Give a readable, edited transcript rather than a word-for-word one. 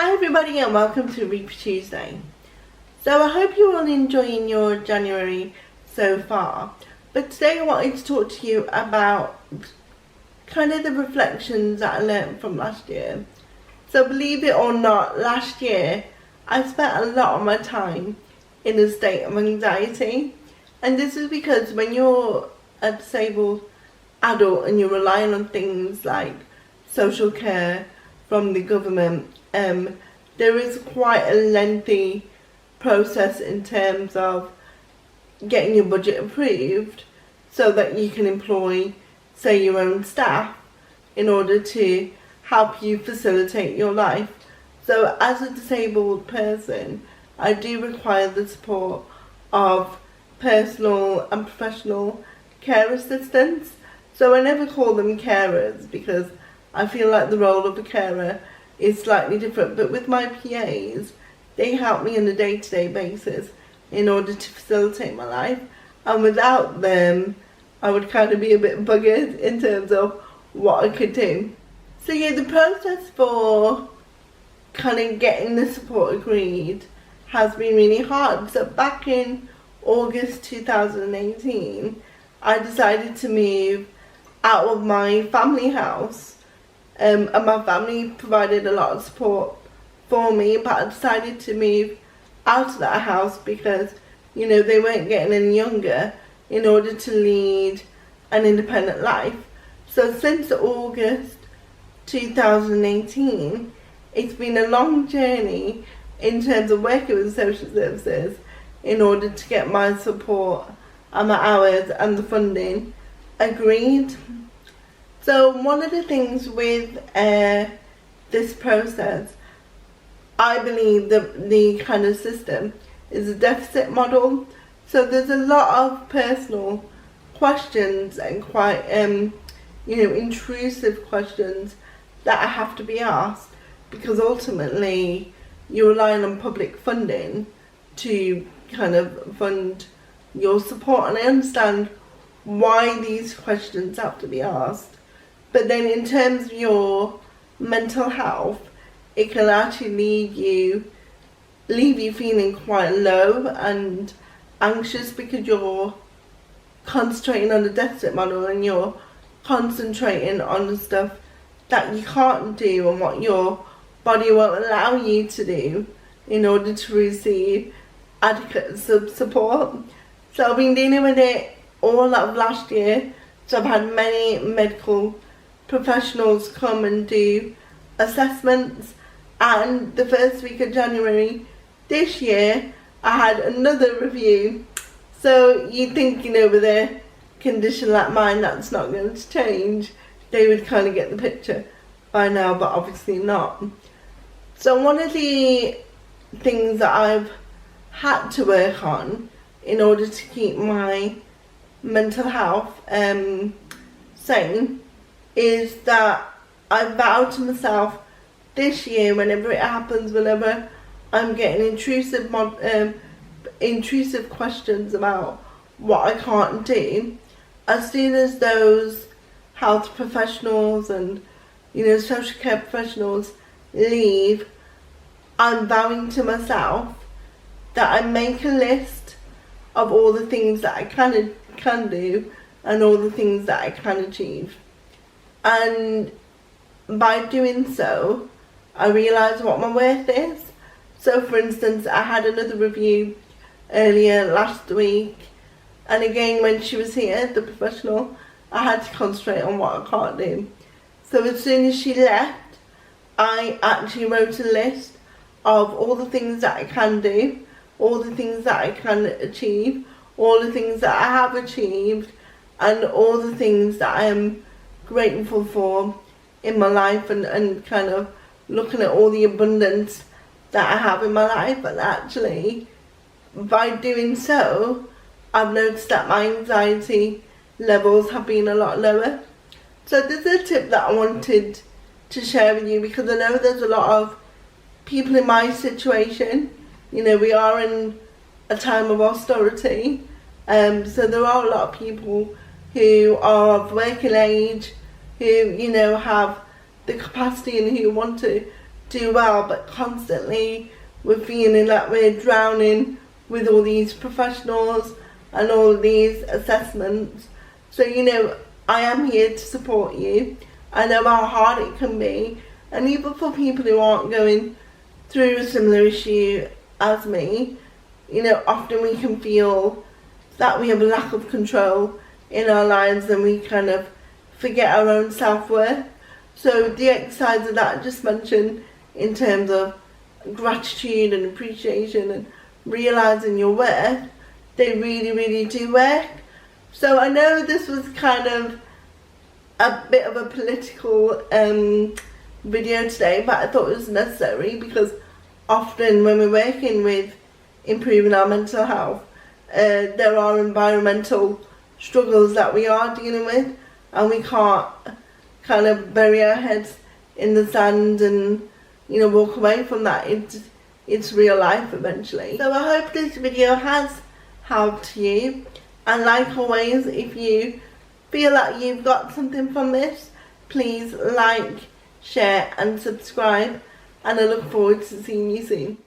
Hi everybody and welcome to Rupy Tuesday. So I hope you're all enjoying your January so far, but today I wanted to talk to you about kind of the reflections that I learned from last year. So believe it or not, last year I spent a lot of my time in a state of anxiety, and this is because when you're a disabled adult and you're relying on things like social care from the government, there is quite a lengthy process in terms of getting your budget approved so that you can employ, say, your own staff in order to help you facilitate your life. So as a disabled person, I do require the support of personal and professional care assistants. So I never call them carers because I feel like the role of a carer is slightly different, but with my PAs, they help me on a day-to-day basis in order to facilitate my life, and without them I would kind of be a bit buggered in terms of what I could do. So yeah, the process for kind of getting the support agreed has been really hard. So back in August 2018, I decided to move out of my family house. And my family provided a lot of support for me, but I decided to move out of that house because, you know, they weren't getting any younger in order to lead an independent life. So since August 2018, it's been a long journey in terms of working with social services in order to get my support and my hours and the funding agreed. So one of the things with this process, I believe that the kind of system is a deficit model. So there's a lot of personal questions and quite intrusive questions that I have to be asked, because ultimately you're relying on public funding to kind of fund your support, and I understand why these questions have to be asked. But then in terms of your mental health, it can actually leave you feeling quite low and anxious because you're concentrating on the deficit model and you're concentrating on the stuff that you can't do and what your body won't allow you to do in order to receive adequate support. So I've been dealing with it all of last year. So I've had many medical professionals come and do assessments, and the first week of January this year I had another review. So you'd think, you know, with a condition like mine that's not going to change, they would kind of get the picture by now, but obviously not. So one of the things that I've had to work on in order to keep my mental health sane is that I vowed to myself this year, whenever it happens, whenever I'm getting intrusive questions about what I can't do, as soon as those health professionals and, you know, social care professionals leave, I'm vowing to myself that I make a list of all the things that I can do and all the things that I can achieve. And by doing so, I realise what my worth is. So for instance, I had another review earlier last week, and again when she was here, the professional, I had to concentrate on what I can't do. So as soon as she left, I actually wrote a list of all the things that I can do, all the things that I can achieve, all the things that I have achieved, and all the things that I am grateful for in my life, and kind of looking at all the abundance that I have in my life. And actually, by doing so, I've noticed that my anxiety levels have been a lot lower. So this is a tip that I wanted to share with you, because I know there's a lot of people in my situation. You know, we are in a time of austerity, so there are a lot of people who are of working age, who, you know, have the capacity and who want to do well, but constantly we're feeling like we're drowning with all these professionals and all these assessments. So, you know, I am here to support you. I know how hard it can be, and even for people who aren't going through a similar issue as me, you know, often we can feel that we have a lack of control in our lives and we kind of forget our own self-worth. So the exercises that I just mentioned in terms of gratitude and appreciation and realising your worth, they really, really do work. So I know this was kind of a bit of a political video today, but I thought it was necessary because often when we're working with improving our mental health, there are environmental struggles that we are dealing with, and we can't kind of bury our heads in the sand and, you know, walk away from that. It's real life eventually. So I hope this video has helped you, and like always, if you feel like you've got something from this, please like, share and subscribe, and I look forward to seeing you soon.